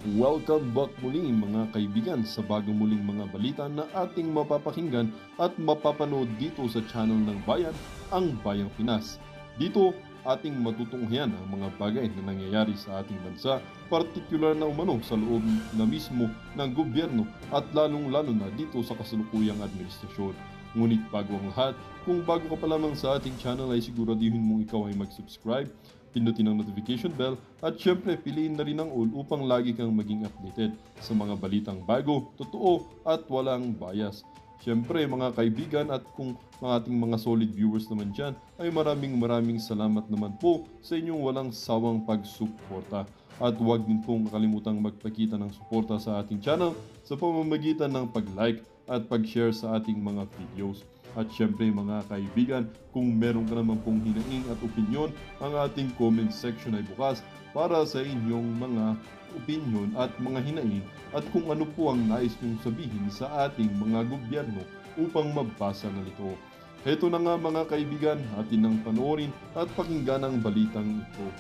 Welcome back muli mga kaibigan sa bagong muling mga balita na ating mapapakinggan at mapapanood dito sa channel ng Bayan, ang Bayang Pinas. Dito, ating matutunghayan ang mga bagay na nangyayari sa ating bansa, partikular na umano sa loob na mismo ng gobyerno at lalong-lalo na dito sa kasalukuyang administrasyon. Ngunit bago ang lahat, kung bago ka pa lamang sa ating channel ay siguraduhin mong ikaw ay mag-subscribe, pindutin ang notification bell at syempre piliin na rin ang all upang lagi kang maging updated sa mga balitang bago, totoo at walang bias. Syempre mga kaibigan at kung mga ating mga solid viewers naman dyan ay maraming salamat naman po sa inyong walang sawang pagsuporta. At huwag din pong kalimutang magpakita ng suporta sa ating channel sa pamamagitan ng pag-like at pag-share sa ating mga videos. At syempre mga kaibigan, kung meron ka naman pong hinaing at opinyon, ang ating comment section ay bukas para sa inyong mga opinyon at mga hinaing at kung ano po ang nais nyong sabihin sa ating mga gobyerno upang mabasa na ito. Heto na nga mga kaibigan, atin nang panoorin at pakinggan ang balitang ito.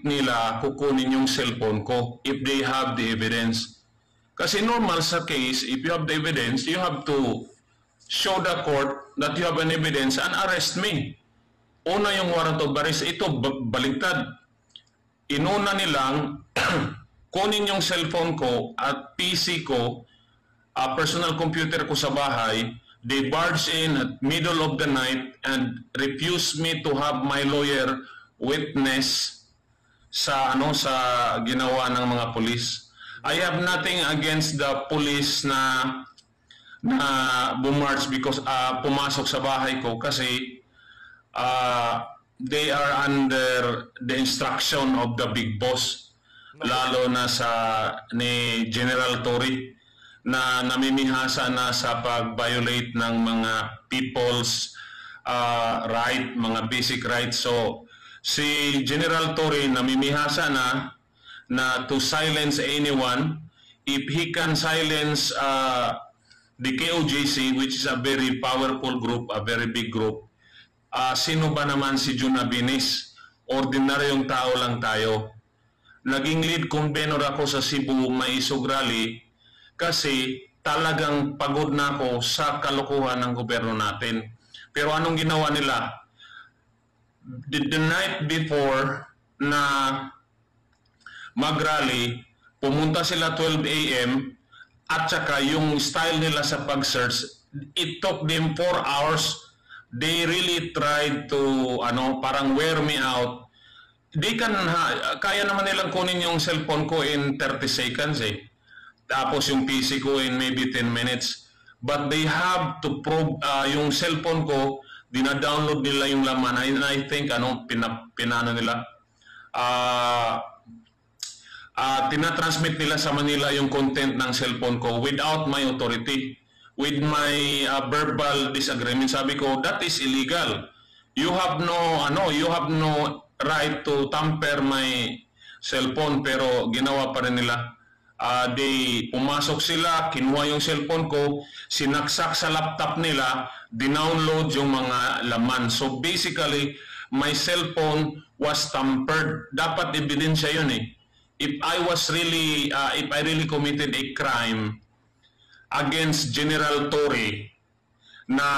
Nila kukunin yung cellphone ko if they have the evidence. Kasi normal sa case, if you have the evidence, you have to show the court that you have an evidence and arrest me. Una yung warrant of arrest, ito baligtad. Inuna nilang kunin yung cellphone ko at PC ko, personal computer ko sa bahay. They barge in at middle of the night and refuse me to have my lawyer witness sa ginawa ng mga pulis. I have nothing against the police na bumarch because pumasok sa bahay ko kasi they are under the instruction of the big boss, lalo na ni General Torre na namimihasa na sa pag-violate ng mga people's right, mga basic rights. So si General Torre namimihasa na to silence anyone. If he can silence the KOJC, which is a very powerful group, a very big group, sino ba naman si Jun Abinis? Ordinaryong tao lang tayo. Naging lead convener ako sa Cebu Maisog Rally kasi talagang pagod na ako sa kalokohan ng gobyerno natin. Pero anong ginawa nila? The night before na mag-rally, pumunta sila 12 a.m. at saka yung style nila sa pag-search, it took them 4 hours. They really tried to, parang wear me out. Kaya naman nilang kunin yung cellphone ko in 30 seconds eh. Tapos yung PC ko in maybe 10 minutes. But they have to probe yung cellphone ko, dina-download nila yung laman. And I think pinano nila tinatransmit nila sa Manila yung content ng cellphone ko without my authority, with my verbal disagreement. Sabi ko, that is illegal. You have no right to tamper my cellphone. Pero ginawa pa rin nila. Pumasok sila, kinuha yung cellphone ko, sinaksak sa laptop nila, dinownload yung mga laman. So basically, my cellphone was tampered. Dapat ebidensya yun eh. If I really committed a crime against General Torre na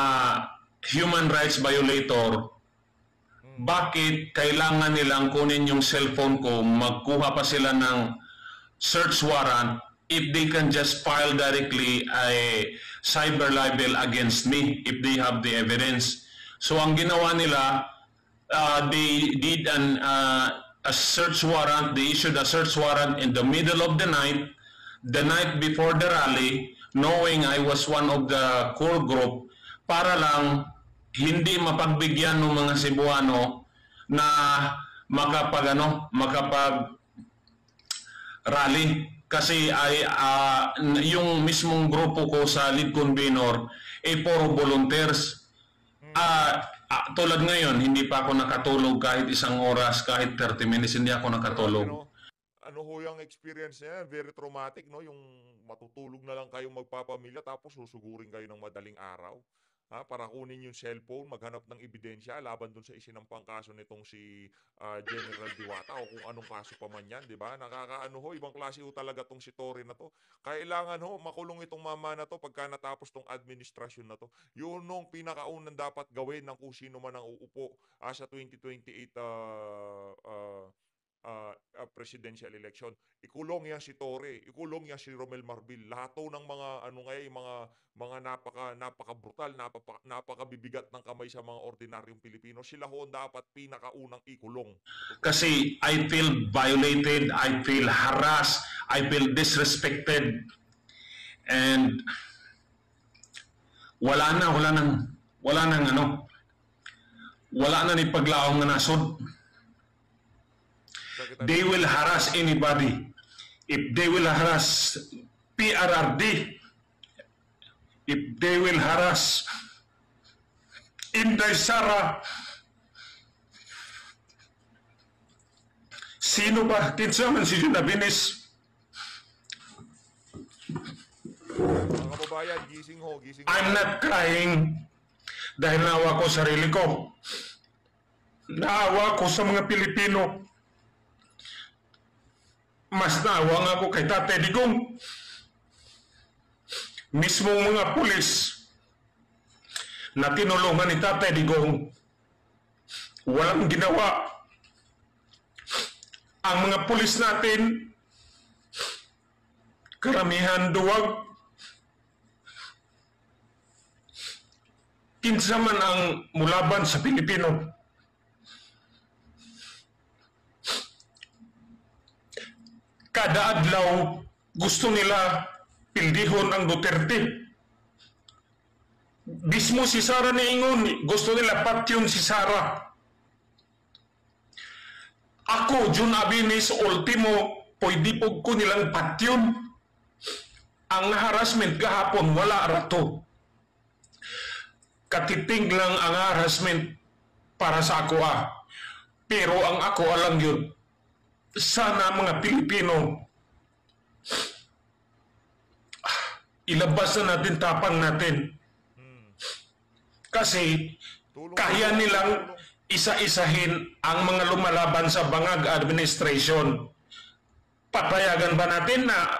human rights violator, bakit kailangan nilang kunin yung cellphone ko, magkuha pa sila ng search warrant if they can just file directly a cyber libel against me if they have the evidence? So ang ginawa nila, they did a search warrant. They issued a search warrant in the middle of the night before the rally, knowing I was one of the core group, para lang hindi mapagbigyan ng mga Cebuano na makapag rally. Kasi yung mismong grupo ko sa lead convener puro volunteers. Tulad ngayon, hindi pa ako nakatulog kahit isang oras, kahit 30 minutes, hindi ako nakatulog. Ano ho yung experience niya? Very traumatic, no? Yung matutulog na lang kayong magpapamilya tapos susugurin kayo ng madaling araw. Para kunin yung cellphone, maghanap ng ebidensya laban dun sa isinampang kaso nitong si General Diwata o kung anong kaso pa man yan, di ba? Nakakaano ho, ibang klase ho talaga tong si Tory na to. Kailangan ho, makulong itong mama na to pagka natapos tong administrasyon na to. Yun nung pinakaunang dapat gawin ng kung sino man ang uupo sa 2028 presidential election. Ikulong yan si Torre, ikulong yan si Romel Marbil. Lahat ng mga mga napaka brutal, napakabibigat ng kamay sa mga ordinaryong Pilipino. Sila ho dapat pinakaunang ikulong. Kasi I feel violated, I feel harassed, I feel disrespected, and wala na ni paglaong nga nasod. They will harass anybody. If they will harass PRRD, if they will harass Inday Sara, sino ba? Kinsa man si Juna Binis? Mga kababayan, gising ho, gising. I'm not crying dahil naawa ko sarili ko. Naawa ko sa mga Pilipino. Mas naawa nga ako kay Tatay Digong. Mismong mga pulis na tinulungan ni Tatay Digong, walang ginawa. Ang mga pulis natin, karamihan duwag. Kinsa man ang mulaban sa Pilipino. Kada adlaw gusto nila pildihon ang Duterte. Mismo si Sara niingon, gusto nila patyon si Sara. Ako, Jun Abinis, ultimo, pwede po ko nilang patyon. Ang harassment kahapon, wala rato. Katiting lang ang harassment para sa ako Pero ang ako alang yun, sana mga Pilipino, ilabas na natin tapang natin. Kasi kaya nilang isa-isahin ang mga lumalaban sa bangag administration. Papayagan ba natin na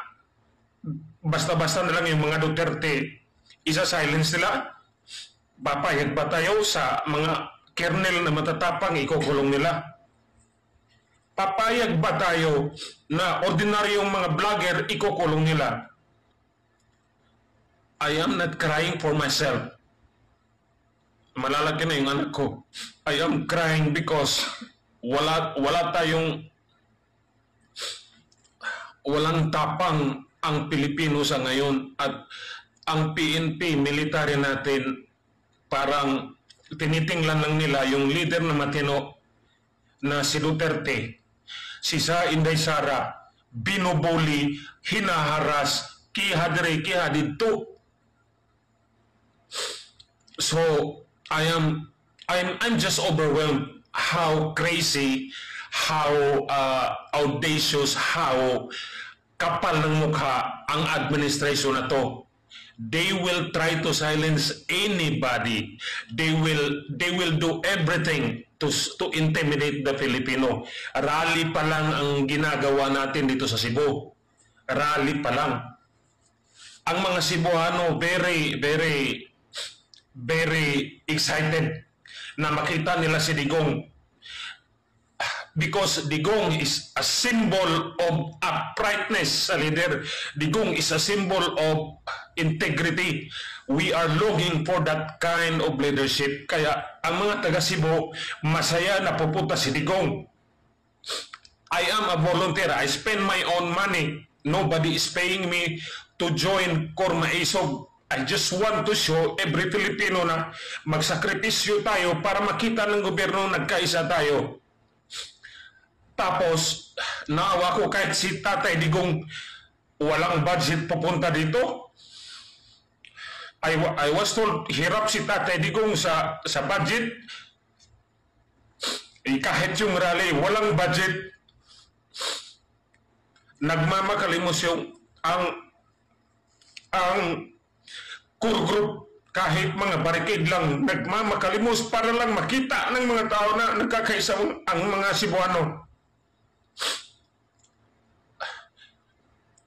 basta-basta na lang yung mga Duterte, isa-silence nila? Papayag ba tayo sa mga kernel na matatapang ikukulong nila? Papayag ba tayo na ordinaryong mga vlogger ikukulong nila? I am not crying for myself. Malalaki na yung anak ko. I am crying because walang tapang ang Pilipino sa ngayon at ang PNP, military natin, parang tinitinglan lang nila yung leader na matino na si Duterte, si Inday Sara, binubuli, hinaharas, kihadre, kihadito. So, I'm just overwhelmed how crazy, how audacious, how kapal ng mukha ang administration na to. They will try to silence anybody. They will do everything to intimidate the Filipino. Rally pa lang ang ginagawa natin dito sa Cebu. Rally pa lang. Ang mga Cebuano very excited na makita nila si Digong. Because Digong is a symbol of uprightness sa leader. Digong is a symbol of integrity. We are longing for that kind of leadership. Kaya ang mga taga Cebu, masaya na pupunta si Digong. I am a volunteer. I spend my own money. Nobody is paying me to join Korma Isog. I just want to show every Filipino na magsakripisyo tayo para makita ng gobyerno nagkaisa tayo. Tapos, naawa ko kahit si Tatay Digong walang budget pupunta dito. I was told, hirap si Tatay Digong sa budget. Kahit yung rally, walang budget. Nagmamakalimos yung ang core group, kahit mga barricade lang, nagmamakalimos para lang makita ng mga tao na nagkakaisa ang mga Cebuano.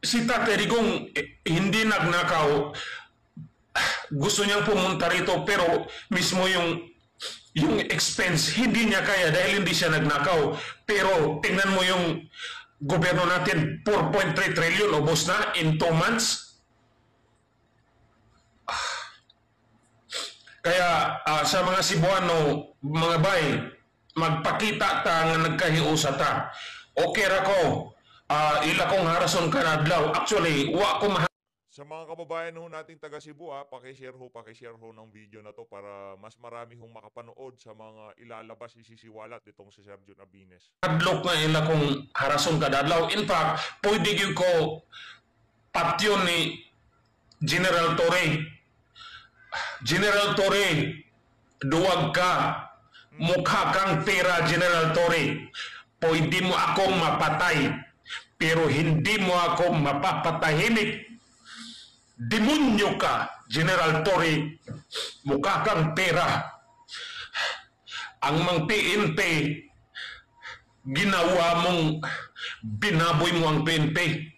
Si Tatay Digong hindi nagnakaw. Gusto niyang pumunta rito pero mismo yung expense hindi niya kaya dahil hindi siya nagnakaw. Pero tingnan mo yung gobyerno natin, 4.3 trillion ubos na in 2 months. Kaya sa mga Cebuano, mga bay, magpakita ta nga nagkahiusa ta. Okay ra ko, ila kong harason ka na adlaw. Actually, wa ko Sa mga kababayan ho nating taga Cebu, paki-share ho ng video na to para mas marami hong makapanood sa mga ilalabas isisiwalat itong si Sergio Abines. mahadlok nga ila kong harason ka na adlaw. In fact, pwede gyud ko patyon ni General Torre. General Torre, duwag ka. Mukha kang pera, General Torre. Pwede mo akong mapatay, pero hindi mo ako mapapatahimik. Demonyo ka, General Torre. Mukha kang pera. Ang mga PNP, ginawa mong binaboy mo ang PNP.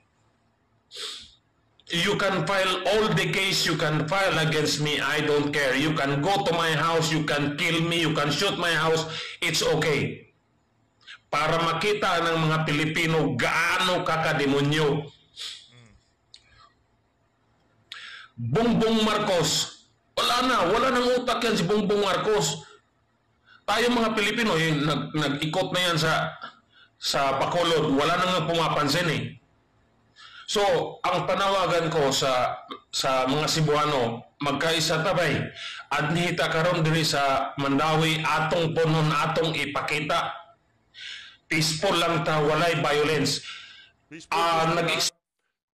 You can file all the case you can file against me. I don't care. You can go to my house. You can kill me. You can shoot my house. It's okay. Para makita ng mga Pilipino gaano kakademonyo. Bongbong Marcos. Wala nang utak yan si Bongbong Marcos. Tayo mga Pilipino, nag-ikot na yan sa Bacolod. Wala nang pumapansin eh. So, ang panawagan ko sa mga Cebuano, magkaisa tabay. Adnihita karon diri sa Mandawi, atong punon, atong ipakita. Peaceful lang ta, walay violence.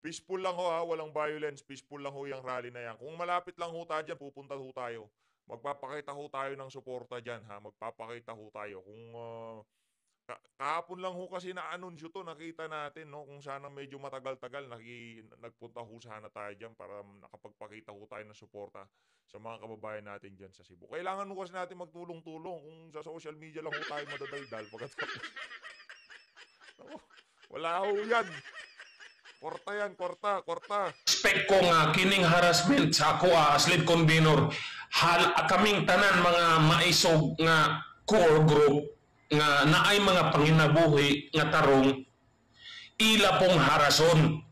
Peaceful lang ho walang violence. Peaceful lang ho yung rally na yan. Kung malapit lang ho tayo dyan, pupunta ho tayo. Magpapakita ho tayo ng suporta dyan Magpapakita ho tayo. Kung kahapon lang ho kasi na-anunsyo to, nakita natin, no? Kung sana medyo matagal-tagal, nagpunta ho sana tayo dyan para nakapagpakita ho tayo ng suporta sa mga kababayan natin dyan sa Cebu. Kailangan ho kasi natin magtulong-tulong. Kung sa social media lang ho tayo madadaldal pagkatapos. Wala ho yan. Korta yan, korta. Expect ko nga kining harassment sa ako as lead convener, kaming tanan mga maisog nga core group nga naay mga panginabuhi nga tarong ila pong harason.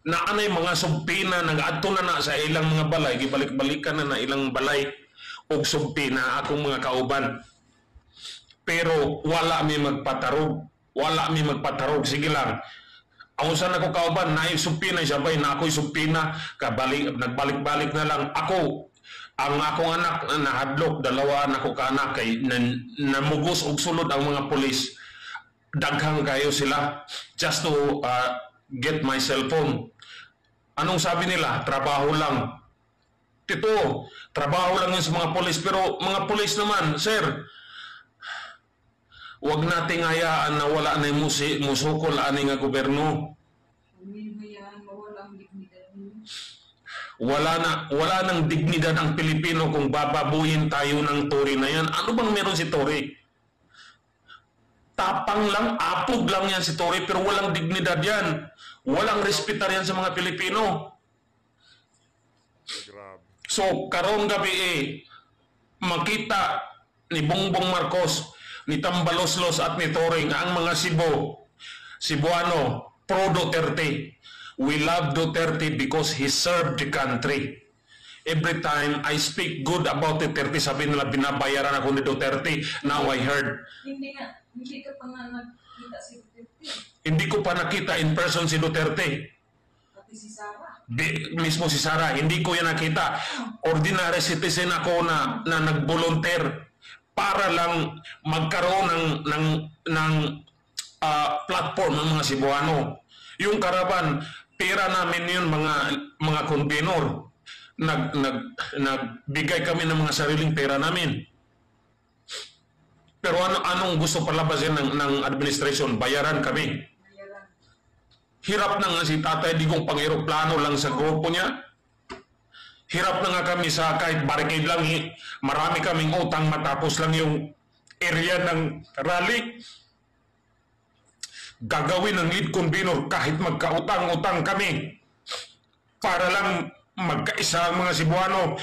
Na anay mga sumpina nag-adto na sa ilang mga balay, gibalik-balikan na ilang balay og sumpina akong mga kauban. Pero wala mi magpatarog, sige lang. Ako saan ako kauban, naay sumpina, sabay na ako'y sumpina, nagbalik-balik na lang. Ang akong anak nahadlok, dalawa na ko kaanak kay namugos og sulod ang mga pulis. Daghang kayo sila just to get my cellphone. Anong sabi nila? Trabaho lang. Tito, trabaho lang yun sa mga pulis. Pero mga pulis naman, sir, wag nating hayaan na wala na musukol ani nga gobyerno. Wala nang dignidad ang Pilipino kung bababuyin tayo ng Tory na yan. Ano bang meron si Tory? Tapang lang, apog lang yan si Tory, pero walang dignidad yan. Walang respetar yan sa mga Pilipino. So, karong gabi makita ni Bongbong Marcos, ni Tambaloslos at ni Tory nga ang mga Cebuano, pro-Duterte. We love Duterte because he served the country. Every time I speak good about Duterte, sabi nila binabayaran ako ni Duterte. Now I heard. Hindi ka pa nga nakita si Duterte. Hindi ko pa nakita in person si Duterte. Pati si Sara. Mismo si Sara, hindi ko yan nakita. Ordinary citizen ako na nag-volunteer para lang magkaroon ng platform ng mga Cebuano. Yung karaban, pera namin yun mga convenor. nagbigay kami ng mga sariling pera namin. Pero anong gusto palabasin ng administration? Bayaran kami. Bayaran. Hirap na nga si Tatay Digong pang-eroplano lang sa grupo niya. Hirap na nga kami sa kahit barricade lang. Marami kaming utang matapos lang yung area ng rally. Gagawin ng lead convener kahit magkautang-utang kami para lang magkaisa ang mga Cebuano.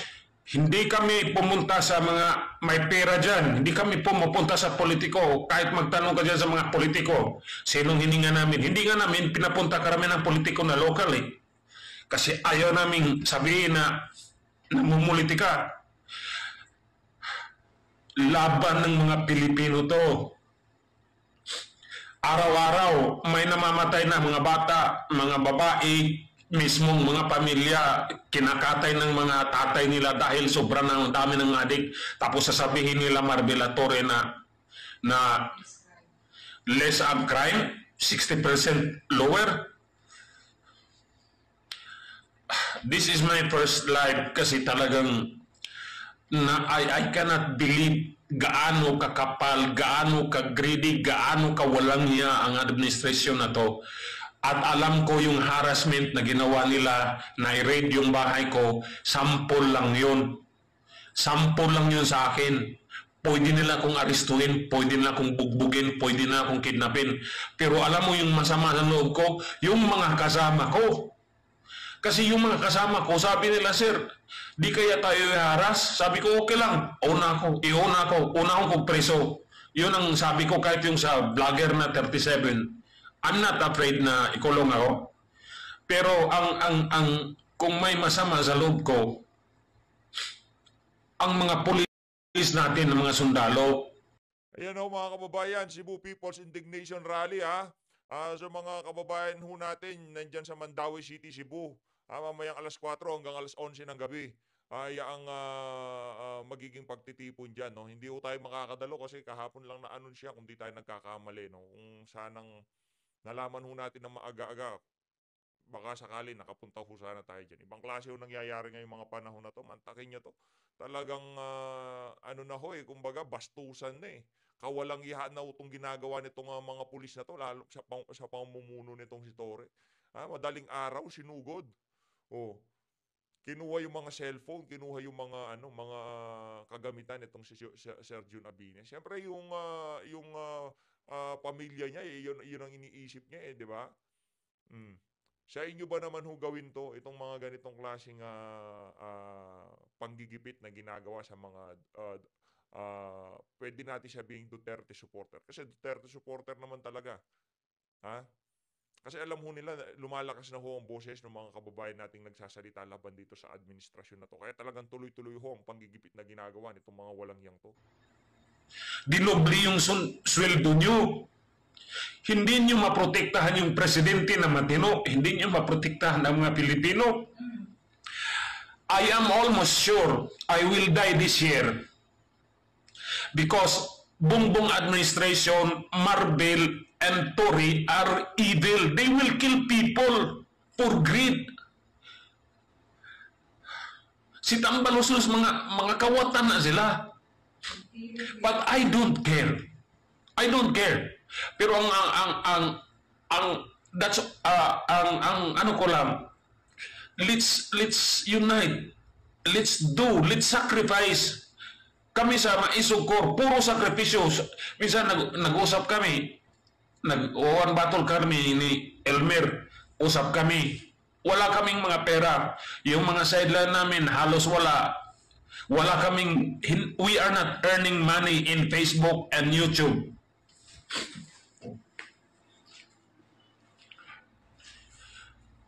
Hindi kami pumunta sa mga may pera dyan. Hindi kami pumupunta sa politiko. Kahit magtanong ka dyan sa mga politiko, sinong hininga namin? Hindi nga namin pinapunta karami ng politiko na local eh. Kasi ayaw namin sabihin na namumulitika. Laban ng mga Pilipino to. Araw-araw may namamatay na mga bata, mga babae, mismong mga pamilya, kinakatay ng mga tatay nila dahil sobrang ng dami ng adik. Tapos sasabihin nila Marbella Torre na less of crime, 60% lower. This is my first live kasi talagang I cannot believe gaano kakapal, gaano ka-greedy, gaano kawalang niya ang administrasyon na to. At alam ko yung harassment na ginawa nila na i-raid yung bahay ko, sample lang yun. Sample lang yun sa akin. Pwede nila akong arestuhin, pwede nila akong bugbugin, pwede nila akong kidnapin. Pero alam mo yung masama sa loob ko, yung mga kasama ko. Kasi yung mga kasama ko, sabi nila, sir, di kaya tayo i-harass? Sabi ko, okay lang, una akong preso. Yun ang sabi ko kahit yung sa vlogger na 37. I'm not afraid na ikulong ako. Pero kung may masama sa loob ko, ang mga pulis natin, ang mga sundalo. Ayan ho mga kababayan, Cebu People's Indignation Rally sa mga kababayan ho natin nandyan sa Mandaue City, Cebu. Mamayang alas 4 hanggang alas 11 ng gabi. Ay ang magiging pagtitipon dyan. No? Hindi ho tayo makakadalo kasi kahapon lang na-anunsya kung di tayo nagkakamali. No? Kung sanang nalaman ho natin na maaga-aga, baka sakali nakapunta ho sana tayo dyan. Ibang klase ho nangyayari ngayong mga panahon na to. Mantakin nyo to. Talagang ano na ho kumbaga bastusan na Kawalang ihaan na itong ginagawa nitong mga pulis na to, lalo sa pamumuno nitong si Torre. Madaling araw, sinugod. Kinuha yung mga cellphone, kinuha yung mga mga kagamitan nitong si Sir Jun Abines. Siyempre yung pamilya niya yun ang iniisip niya di ba? Sa inyo ba naman ho gawin to, itong mga ganitong klaseng panggigipit na ginagawa sa mga pwede natin sabihing Duterte supporter. Kasi Duterte supporter naman talaga. Kasi alam ho nila, lumalakas na ho ang boses ng mga kababayan nating nagsasalita laban dito sa administrasyon na to. Kaya talagang tuloy-tuloy ho ang panggigipit na ginagawa nitong mga walang yang to. Dinoble yung sweldo nyo. Hindi nyo maprotektahan yung presidente na matino. Hindi nyo maprotektahan ang mga Pilipino. I am almost sure I will die this year. Because Bongbong administration, Marbel, and Tory are evil. They will kill people for greed. Si Tambalusos, mga kawatan na sila. But I don't care. I don't care. Pero that's ano ko lang, let's unite. Let's sacrifice. Kami sa Maisugkor, puro sakripisyo. Minsan nag-usap kami, nag-uwan battle kami ni Elmer, usap kami. Wala kaming mga pera. Yung mga sideline namin, halos wala. Wala kaming, we are not earning money in Facebook and YouTube.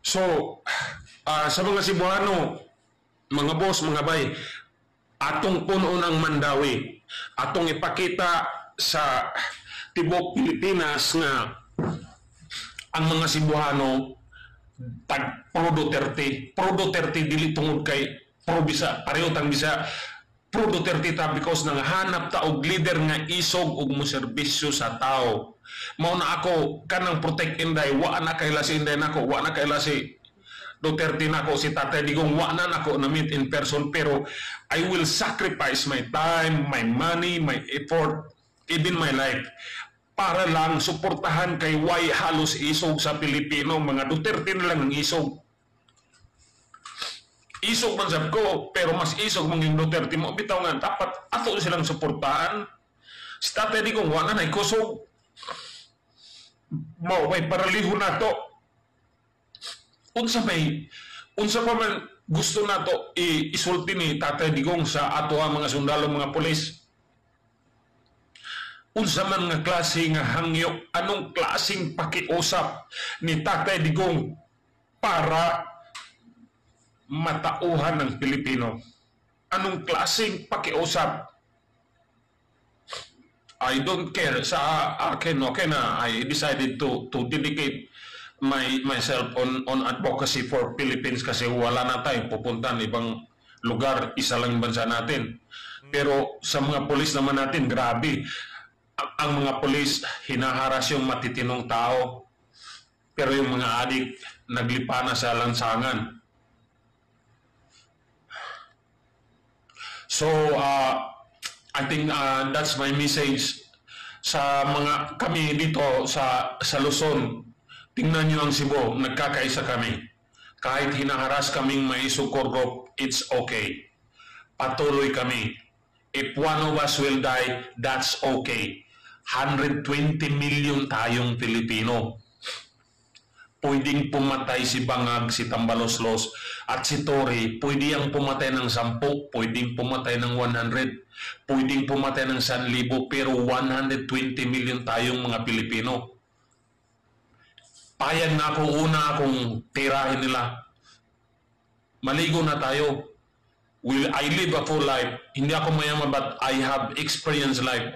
So, sa mga Cebuano, mga boss, mga bay, atong puno ng Mandaue, atong ipakita sa tibok Pilipinas nga ang mga Cebuano tag pro Duterte dili tungod kay pro Bisa, pareho tang Bisa, pro Duterte ta because nang hanap ta og leader nga isog og mo serbisyo sa tao. Mao na ako kanang protect inday, wa na kay lasi inday nako, wa na kay lasi Duterte na ako, si Tatay Digong, wa na ako na meet in person, pero I will sacrifice my time, my money, my effort, even my life, para lang suportahan kay why halos isog sa Pilipino, mga Duterte na lang ang isog. Isog man sab ko, pero mas isog mong Duterte mo, bitaw nga, dapat ato silang suportahan. Si Tatay Digong, wa na kusog. May paraliho na to. Unsa pa man gusto na to isulti ni Tatay Digong sa ato ang mga sundalo, mga pulis. Unsa man nga klase nga hangyo, anong klaseng pakiusap ni Tatay Digong para matauhan ng Pilipino? Anong klaseng pakiusap? I don't care. Sa akin, okay na, I decided to dedicate myself on advocacy for Philippines kasi wala na tayong pupuntahan ibang lugar, isa lang bansa natin. Pero sa mga polis naman natin, grabe. Ang mga polis, hinaharas yung matitinong tao. Pero yung mga adik, naglipa na sa lansangan. So, I think that's my message sa mga kami dito sa Luzon. Tingnan nyo ang Cebu, nagkakaisa kami. Kahit hinaharas kaming maisukorgop, it's okay. Patuloy kami. If one of us will die, that's okay. 120 million tayong Pilipino. Pwedeng pumatay si Bangag, si Tambaloslos, at si Tory. Pwede ang pumatay ng 10, pwedeng pumatay ng 100, pwedeng pumatay ng 1,000, pero 120 million tayong mga Pilipino. Payag na ako, una akong tirahin nila. Maligo na tayo. I live a full life. Hindi ako mayaman, but I have experienced life.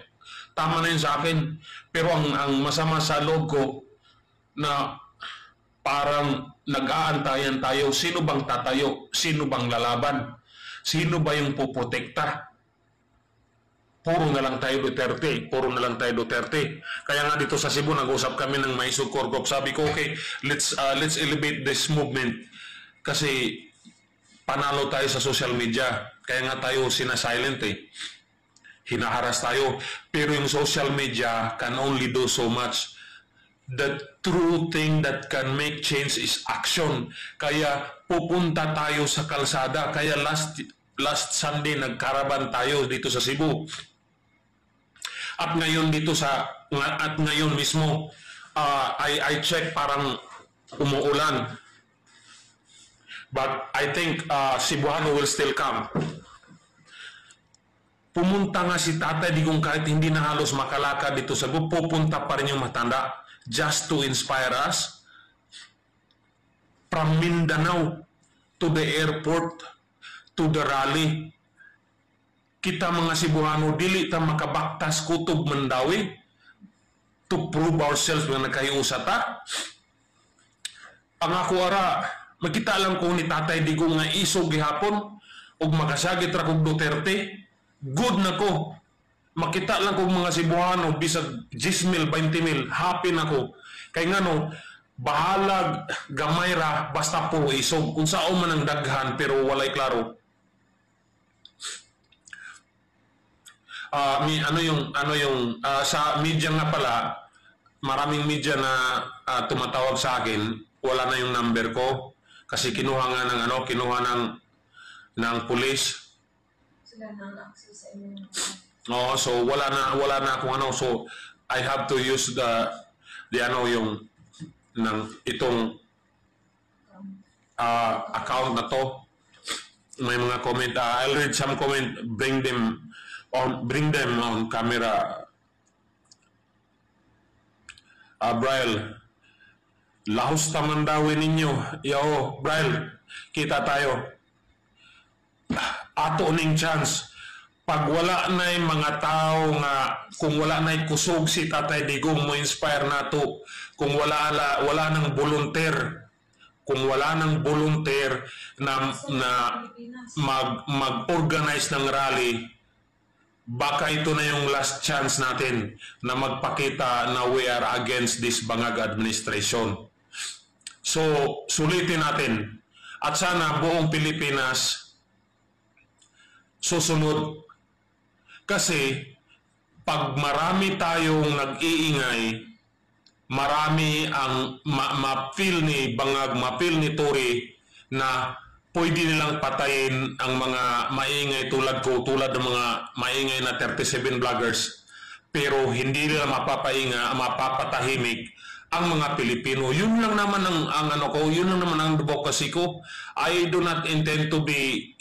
Tama na yun sa akin. Pero ang masama sa loob ko, na parang nag-aantayan tayo, sino bang tatayo? Sino bang lalaban? Sino ba yung puprotekta? Puro na lang tayo Duterte. Puro na lang tayo Duterte. Kaya nga dito sa Cebu, nag-usap kami ng Maisog Korgop. Sabi ko, okay, let's elevate this movement. Kasi panalo tayo sa social media. Kaya nga tayo sinasilent eh. Hinaharas tayo. Pero yung social media can only do so much. The true thing that can make change is action. Kaya pupunta tayo sa kalsada. Kaya last Sunday nagkaraban tayo dito sa Cebu. At ngayon ngayon mismo I check parang umuulan. But I think Cebuano will still come. Pumunta nga si Tatay Digong kahit hindi na halos makalakad dito sa Cebu, pupunta pa rin yung matanda just to inspire us. From Mindanao to the airport to the rally. Kita mga Cebuano, dili ta makabaktas kutob Mandawi to prove ourselves nga nagkayusa ta. Ang ako ara, makita lang ko ni Tatay Digong nga isog gihapon ug makasagit ra kog Duterte. Good na ko. Makita lang kog mga Cebuano bisag 10,000, 20,000, happy na ko. Kay ngano, bahalag gamay ra basta po isog. Unsao man ang daghan pero walay klaro. Sa media nga pala, maraming media na tumatawag sa akin, wala na yung number ko kasi kinuha nga ng pulis. Sila nang access sa inyo. No, so wala na akong so I have to use yung itong account na to. May mga comment, I'll read some comment, bring them on camera. Brian, lahos tamandawin ninyo. Yo, Brian, kita tayo. Ato ning chance. Pag wala na yung mga tao nga, kung wala na yung kusog si Tatay Digong mo inspire na to, kung wala nang volunteer, na mag-organize ng rally, baka ito na yung last chance natin na magpakita na we are against this Bangag administration. So, sulitin natin. At sana buong Pilipinas susunod. Kasi pag marami tayong nag-iingay, marami ang ma-feel ni Bangag, ma-feel ni Tory na pwede nilang patayin ang mga maingay tulad ko, tulad ng mga maingay na 37 vloggers. Pero hindi nila mapapatahimik ang mga Pilipino. Yun lang naman ang ano ko, yun lang naman ang advocacy ko. I do not intend to be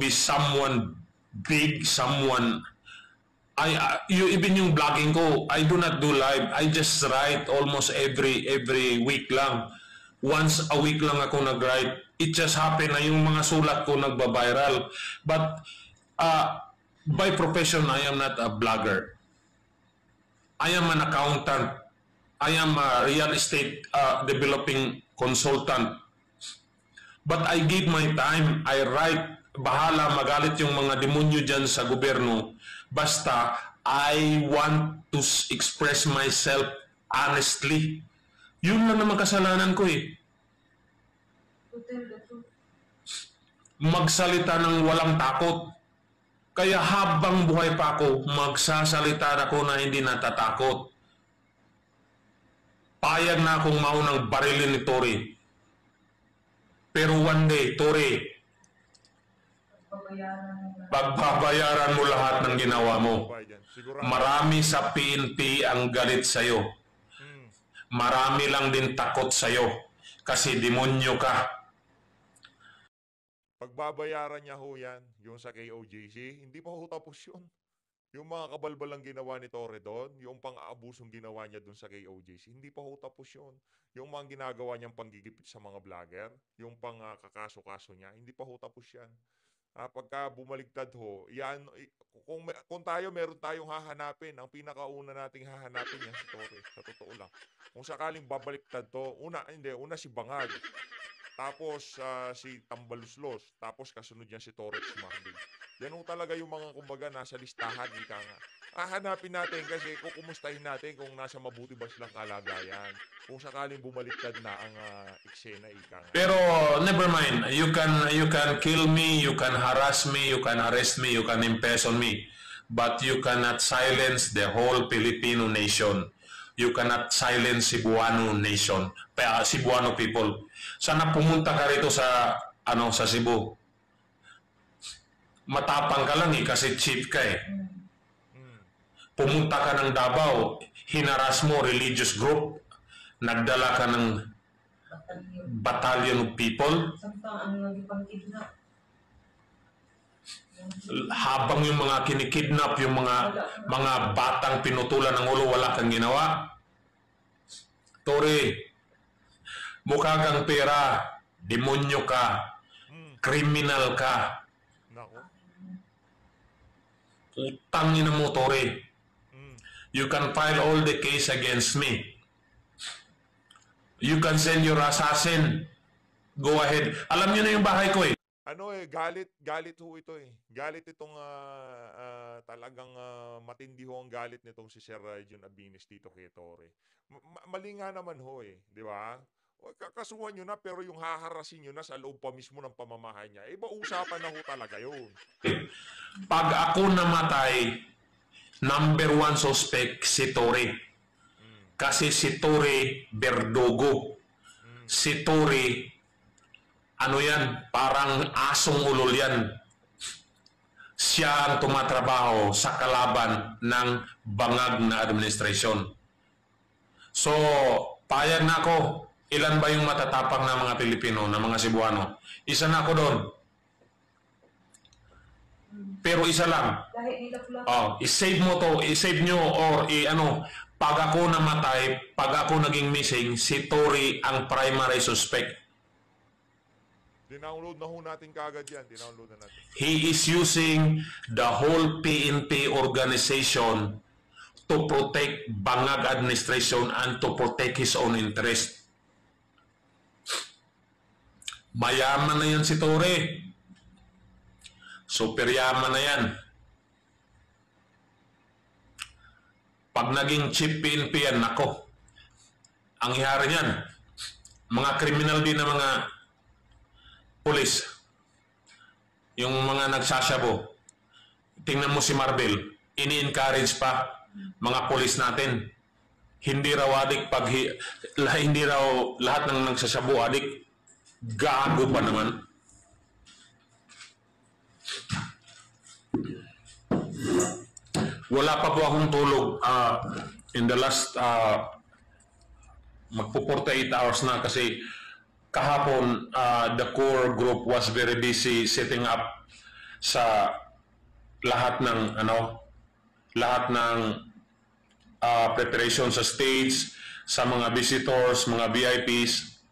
someone big, someone even yung vlogging ko, I do not do live. I just write almost every week lang. Once a week lang ako nag-write. It just happened na yung mga sulat ko nagba-viral. But by profession, I am not a blogger. I am an accountant. I am a real estate developing consultant. But I give my time. I write. Bahala magalit yung mga demonyo dyan sa gobyerno. Basta, I want to express myself honestly. Yun lang naman kasalanan ko eh. To tell the truth. Magsalita ng walang takot. Kaya habang buhay pa ako, magsasalita ako na hindi natatakot. Payag na akong maunang barilin ni Tory. Pero one day, Tory, pagbabayaran mo lahat ng ginawa mo. Sigurado. Marami sa PNP ang galit sa'yo. Marami lang din takot sa'yo. Kasi demonyo ka. Pagbabayaran niya ho yan, yung sa KOJC, hindi pa ho tapos yun. Yung mga kabalbalang ginawa ni Torre doon, yung pang-aabusong ginawa niya doon sa KOJC, hindi pa ho tapos yun. Yung mga ginagawa niyang panggigipit sa mga vlogger, yung pang-kakaso-kaso niya, hindi pa ho tapos yan. Pagka bumaligtad ho, yan, kung tayo, meron tayong hahanapin. Ang pinakauna nating hahanapin yan si Torre, sa totoo lang. Kung sakaling babaliktad to, una si Bangag. Tapos si Tambaluslos, tapos kasunod niya si Torre Marvin. Yan ho talaga yung mga kumbaga nasa listahan, ika nga. Hahanapin natin kasi kukumustahin natin kung nasa mabuti ba silang kalagayan. Kung sakaling bumaliktad na ang eksena, ika nga. Pero never mind, you can kill me, you can harass me, you can arrest me, you can imprison me. But you cannot silence the whole Filipino nation. You cannot silence Cebuano nation, Cebuano people. Sana pumunta ka rito sa Cebu. Matapang ka lang eh kasi chief ka eh. Pumunta ka ng Davao, hinaras mo religious group, nagdala ka ng battalion of people. Habang yung mga kinikidnap, yung mga batang pinutulan ng ulo, wala kang ginawa. Tory, mukha kang pera, demonyo ka, criminal ka. Nako. Utang ina mo, Tory. You can file all the case against me. You can send your assassin. Go ahead. Alam niyo na yung bahay ko eh. Galit ho ito eh. Galit itong talagang matindi ho ang galit nitong si Sir Jun Abinis dito kay Torre. Mali nga naman ho eh, di ba? Kakasuhan nyo na pero yung haharasin nyo na sa loob pa mismo ng pamamahay niya, iba usapan na ho talaga yun. Pag ako namatay, number 1 suspect si Tory. Kasi si Tory Berdugo. Si Tory ano yan, parang asong ulol yan. Siya ang tumatrabaho sa kalaban ng bangag na administrasyon. So, payag na ako. Ilan ba yung matatapang na mga Pilipino, na mga Cebuano? Isa na ako doon. Pero isa lang. I-save mo to, i-save nyo or pag ako namatay, pag ako naging missing, si Tory ang primary suspect. Dinownload na ho natin kagad yan. Dinownload na natin. He is using the whole PNP organization to protect Bangag administration and to protect his own interest. Mayaman na yan si Tory. Super yaman na yan. Pag naging chief PNP yan, nako. Ang ihari niyan, mga kriminal din na mga Police. Yung mga nagsasabo. Tingnan mo si Marvel. Ini-encourage pa mga police natin. Hindi raw adik hindi raw lahat ng nagsasabo adik. Gago pa naman. Wala pa po akong tulog in the last magpo 48 hours na kasi kahapon the core group was very busy setting up sa lahat ng preparation sa stage, sa mga visitors, mga VIPs.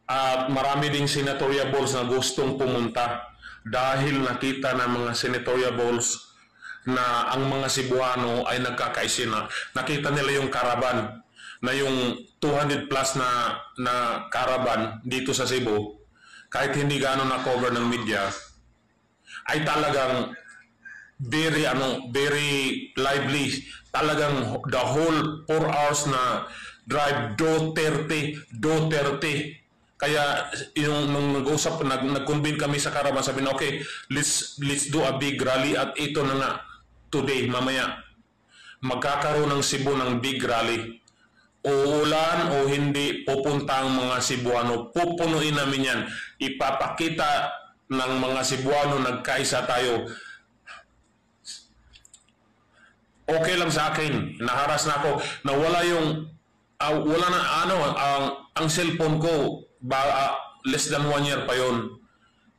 At marami ding senatoriables na gustong pumunta dahil nakita ng mga senatoriables na ang mga Cebuano ay nagkakaisina. Nakita nila yung caravan, na yung 200 plus na caravan dito sa Cebu, kahit hindi gaano na-cover ng media, ay talagang very lively. Talagang the whole 4 hours na drive, Duterte. Kaya yung nung nag-usap, nag-convene kami sa caravan, sabi na okay, let's do a big rally at ito na nga today, mamaya magkakaroon ng Cebu ng big rally. Uulan o hindi, pupunta ang mga Cebuano, pupunuin namin yan. Ipapakita ng mga Cebuano nagkaisa tayo. Okay lang sa akin, naharas na ako, nawala yung wala na ang cellphone ko less than 1 year pa yon.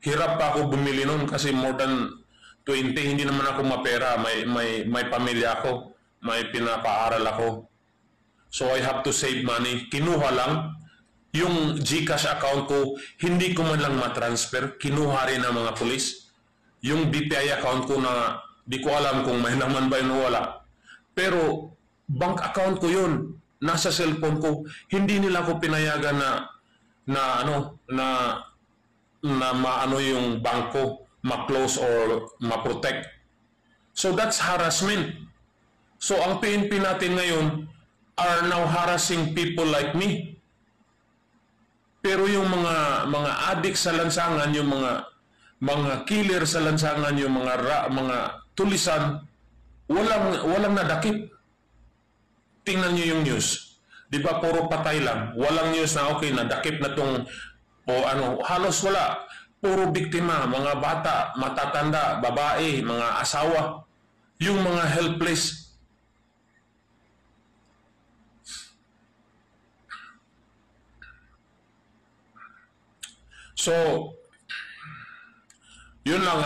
Hirap pa ako bumili nun kasi more than 20, hindi naman ako mapera, may pamilya ako, may pinapaaral ako. So I have to save money. Kinuha lang yung GCash account ko, hindi ko man lang matransfer, kinuha rin ng mga pulis. Yung BPI account ko na di ko alam kung may naman ba yun o wala. Pero bank account ko yun, nasa cellphone ko. Hindi nila ako pinayagan na maano yung bangko, ma-close or ma-protect. So that's harassment. So ang PNP natin ngayon are now harassing people like me. Pero yung mga adik sa lansangan, yung mga killer sa lansangan, yung mga tulisan, walang nadakip. Tingnan niyo yung news. Di ba puro patay lang? Walang news na okay, nadakip na tong halos wala. Puro biktima, mga bata, matatanda, babae, mga asawa, yung mga helpless. So, yun lang,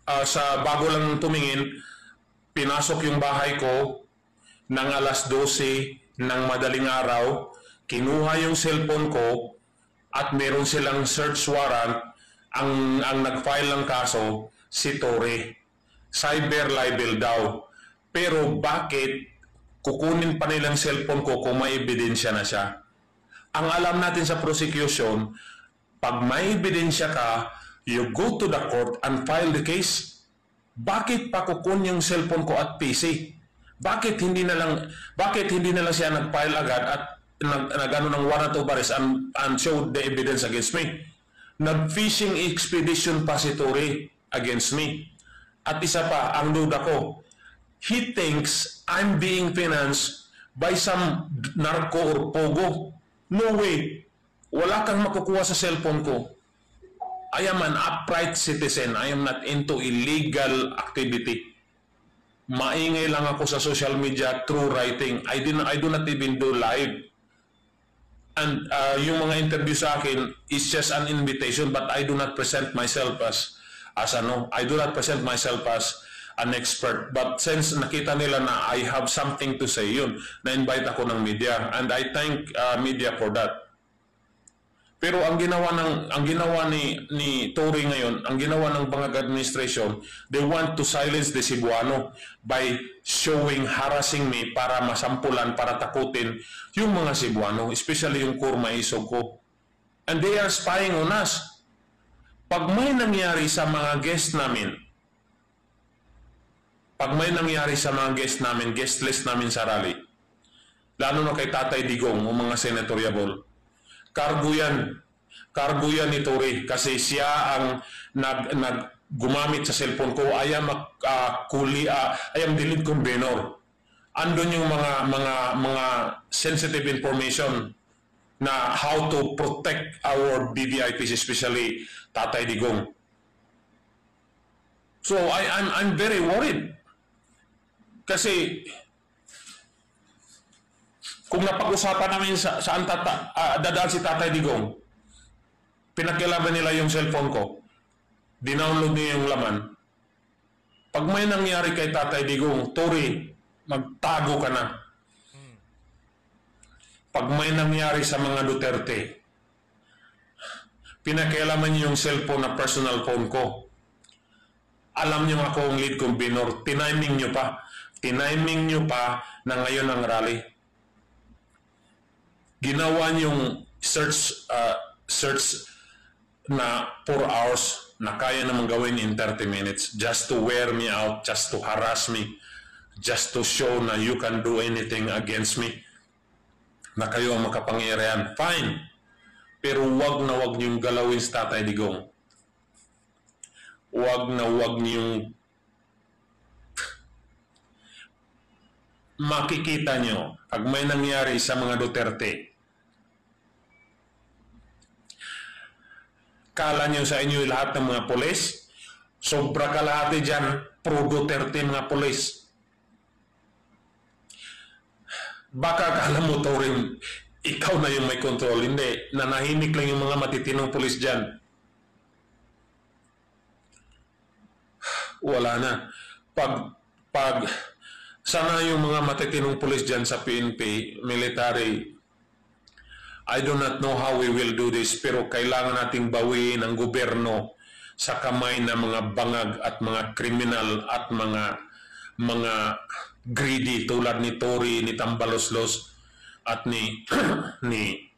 sa bago lang tumingin, pinasok yung bahay ko ng alas 12 ng madaling araw, kinuha yung cellphone ko at meron silang search warrant. Ang nag-file ng kaso, si Torre. Cyber libel daw. Pero bakit kukunin pa nilang cellphone ko kung may ebidensya na siya? Ang alam natin sa prosecution, pag may ebidensya ka, you go to the court and file the case. Bakit pa kukunin yung cellphone ko at PC? Bakit hindi na lang siya nag-file agad at nag-ano ng warrant of arrest and show the evidence against me? Nag-fishing expedition pa si Torre against me. At isa pa, ang duda ko, he thinks I'm being financed by some narco or pogo. No way. Wala kang makukuha sa cellphone ko. I am an upright citizen. I am not into illegal activity. Maingay lang ako sa social media through writing. I do not even do live. And yung mga interview sa akin is just an invitation, but I do not present myself as I do not present myself as an expert. But since nakita nila na I have something to say, yun, na-invite ako ng media. And I thank media for that. Pero ang ginawa ni Torre ngayon, ang ginawa ng Bangag administration, they want to silence the Cebuano by showing, harassing me para masampulan, para takutin yung mga Cebuano, especially yung core maisog ko. And they are spying on us. Pag may nangyari sa mga guest namin, guest list namin sa rally, lalo na kay Tatay Digong o mga senatoriable, cargo yan. Cargo yan ni Tory kasi siya ang gumamit sa cellphone ko. I am I am the lead convener. Andun yung mga sensitive information na how to protect our BVIPs, especially Tatay Digong. So I'm very worried. Kasi kung napag-usapan namin saan dadaan si Tatay Digong, pinakialaman nila yung cellphone ko, dinownload niya yung laman. Pag may nangyari kay Tatay Digong, Tory, magtago ka na. Pag may nangyari sa mga Duterte, pinakialaman niyo yung cellphone na personal phone ko. Alam niyo ako ang lead convener, tiniming niyo pa na ngayon ang rally. Ginawa niyong search na 4 hours na kaya namang gawin in 30 minutes just to wear me out, just to harass me, just to show na you can do anything against me, na kayo ang makapangyarihan. Fine. Pero wag na wag niyong galawin sa Tatay Digong. Wag na wag niyong makikita niyo pag may nangyari sa mga Duterte. Kala niyo sa inyo lahat ng mga pulis, sobra kalahati dyan, pro-Duterte mga pulis. Baka kala mo, Torin, ikaw na yung may control. Hindi, nanahimik lang yung mga matitinong pulis dyan. Wala na. Pag sana yung mga matitinong pulis dyan sa PNP, military, I do not know how we will do this, pero kailangan nating bawiin ang gobyerno sa kamay ng mga bangag at mga kriminal at mga greedy tulad ni Tory, ni Tambaloslos at ni ni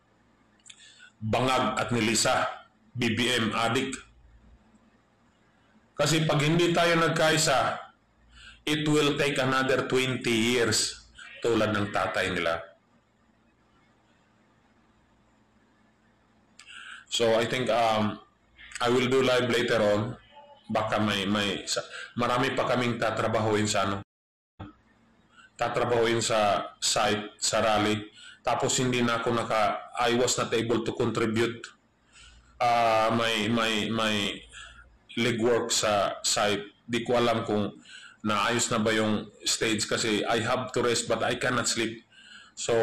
Bangag at ni Lisa, BBM addict. Kasi pag hindi tayo nagkaisa, it will take another 20 years tulad ng tatay nila. So I think I will do live later on. Baka marami pa kaming tatrabahuin sa site, sa rally. Tapos hindi na ako I was not able to contribute my legwork sa site. Di ko alam kung naayos na ba yung stage kasi I have to rest but I cannot sleep. So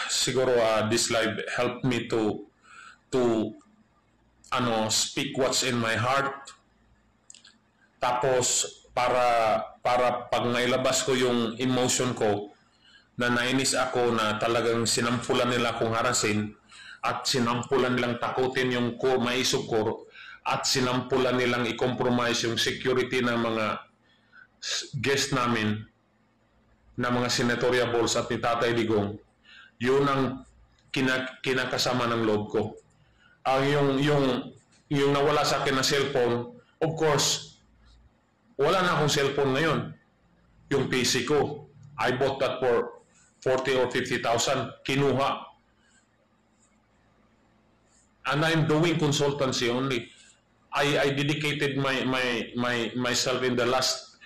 siguro this live helped me to speak what's in my heart. Tapos para pag nailabas ko yung emotion ko na nainis ako na talagang sinampulan nila akong harasin at sinampulan nilang takutin yung maisog ko at sinampulan nilang i-compromise yung security ng mga guest namin na mga senatoriables at ni Tatay Digong. Yun ang kinakasama ng loob ko. Yung nawala sa akin na cellphone, of course, wala na akong cellphone ngayon. Yung PC ko, I bought that for 40 or 50,000. Kinuha. And I'm doing consultancy only. I dedicated myself in the last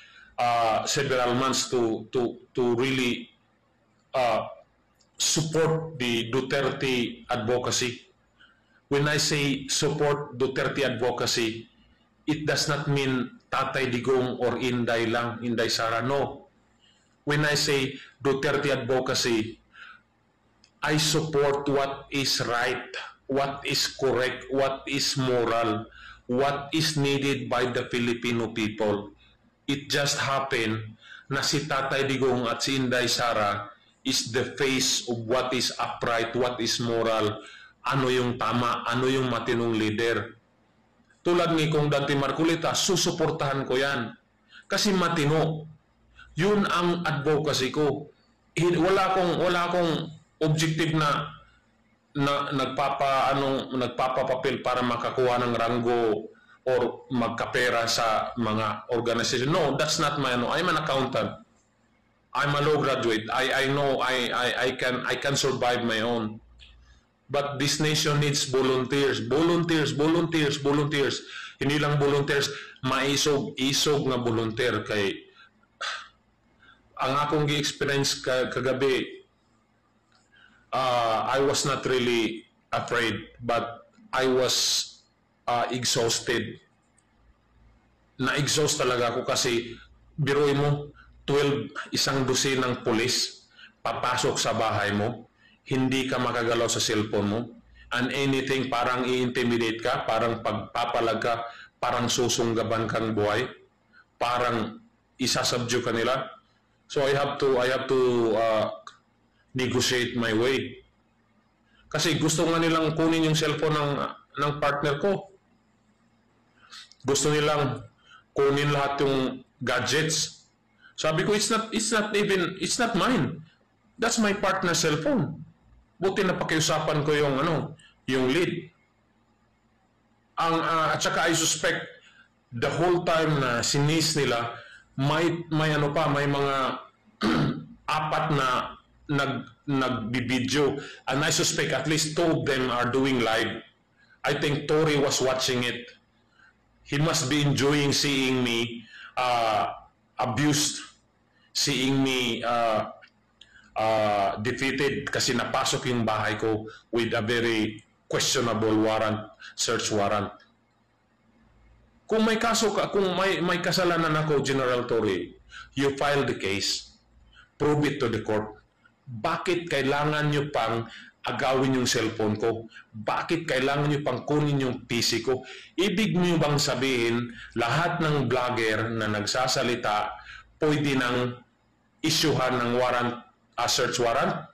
several months to really support the Duterte advocacy. When I say support Duterte advocacy, it does not mean Tatay Digong or Inday lang, Inday Sara. No. When I say Duterte advocacy, I support what is right, what is correct, what is moral, what is needed by the Filipino people. It just happened na si Tatay Digong at si Inday Sara is the face of what is upright, what is moral, ano yung tama, ano yung matinong leader. Tulad ni kong Dante Marcolita, susuportahan ko yan. Kasi matino. Yun ang advocacy ko. Wala akong objective na nagpapapapil para makakuha ng ranggo or magkapera sa mga organization. No, that's not my I'm an accountant. I'm a law graduate. I know I can survive my own. But this nation needs volunteers. Volunteers, volunteers, volunteers. Hindi lang volunteers, maisog-isog nga volunteer kay ang akong gi-experience kagabi, I was not really afraid, but I was exhausted. Na-exhaust talaga ako kasi biruin mo, 12 dozen ng pulis papasok sa bahay mo, hindi ka makagalaw sa cellphone mo, and anything parang i-intimidate ka, parang pagpapalag ka, parang susunggaban kang buhay, parang isasubdue ka nila. So I have to negotiate my way. Kasi gusto nga nilang kunin yung cellphone ng partner ko. Gusto nilang kunin lahat yung gadgets. Sabi ko, it's not mine. That's my partner's cellphone. Buti na pakiusapan ko yung lead. At saka I suspect the whole time na sinis nila, may mga apat na nagbibideo, and I suspect at least 2 of them are doing live. I think Tory was watching it. He must be enjoying seeing me abused, seeing me defeated kasi napasok yung bahay ko with a very questionable warrant, search warrant. Kung may kaso ka, kung may kasalanan ako, General Tory, you file the case, prove it to the court. Bakit kailangan nyo pang agawin yung cellphone ko? Bakit kailangan nyo pang kunin yung PC ko? Ibig nyo bang sabihin, lahat ng vlogger na nagsasalita, pwede nang isyuhan ng warrant, search warrant?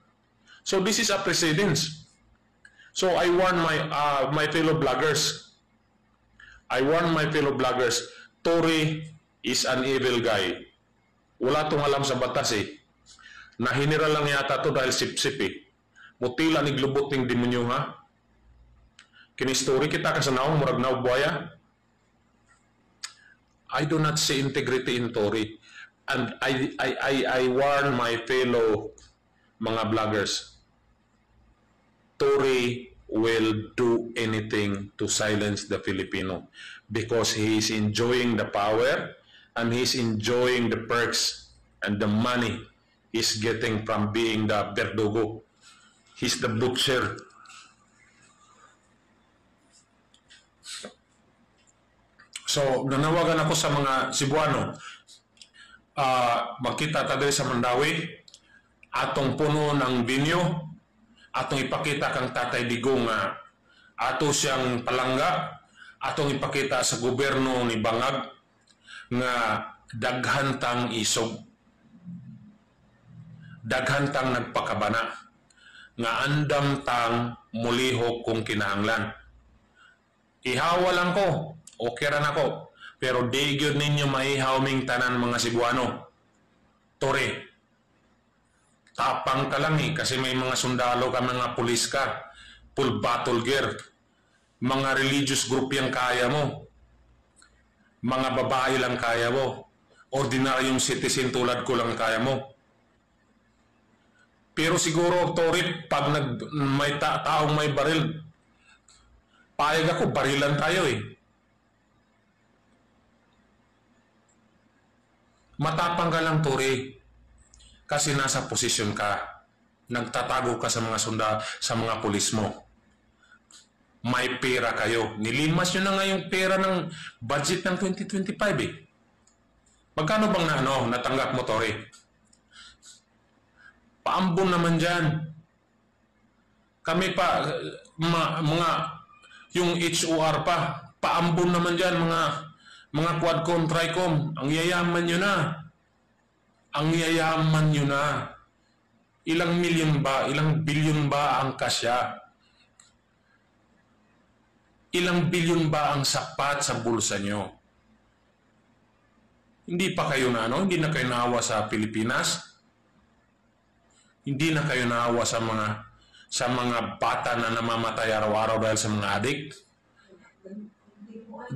So this is a precedence. So I warn my fellow vloggers. Tory is an evil guy. Wala tong alam sa batas eh. Nahinira lang yata to dahil sip-sip eh. Mutila ni glubot ning demonyo ha. Kini-story kita kasanaong murag na buhaya. I do not see integrity in Tory. And I warn my fellow mga vloggers. Tory will do anything to silence the Filipino because he is enjoying the power and he's enjoying the perks and the money he's getting from being the verdugo. He's the butcher. So, nanawagan ako sa mga Cebuano. Magkita tayo sa Mandawi, atong puno ng binyo, atong ipakita kang Tatay Digong ato siyang palangga, atong ipakita sa gobyerno ni Bangag nga daghantang isog, daghantang nagpakabana, nga andam tang mulihok kung kinahanglan. Ihawa lang ko, okay ran ako, pero di gyud ninyo maihaw ming tanan mga Cebuano. Tory, tapang ka lang eh, kasi may mga sundalo ka, mga pulis ka, full battle gear, mga religious group yung kaya mo, mga babae lang kaya mo, ordinaryong citizen tulad ko lang kaya mo. Pero siguro, Tory, pag may taong may baril, payag ako, barilan tayo eh. Matapang ka lang, Tory. Kasi nasa posisyon ka, nagtatago ka sa mga sa mga pulis mo. May pera kayo. Nilimas nyo na nga yung pera ng budget ng 2025 eh. Magkano bang natanggap mo, Tory? Paambon naman dyan. Kami pa, yung HOR pa, paambon naman dyan, mga Quadcom, Tricom, ang yayaman nyo na. Ang yayaman nyo na. Ilang milyon ba, ilang bilyon ba ang kasya? Ilang bilyon ba ang sapat sa bulsa nyo? Hindi pa kayo hindi na kayo naawa sa Pilipinas? Hindi na kayo naawa sa mga bata na namamatay araw-araw dahil sa mga adik?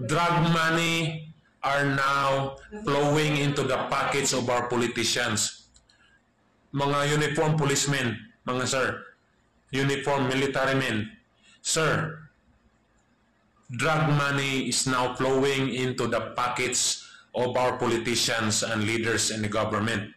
Drug money are now flowing into the pockets of our politicians. Mga uniform policemen, mga sir, uniformed military men. Sir, drug money is now flowing into the pockets of our politicians and leaders in the government.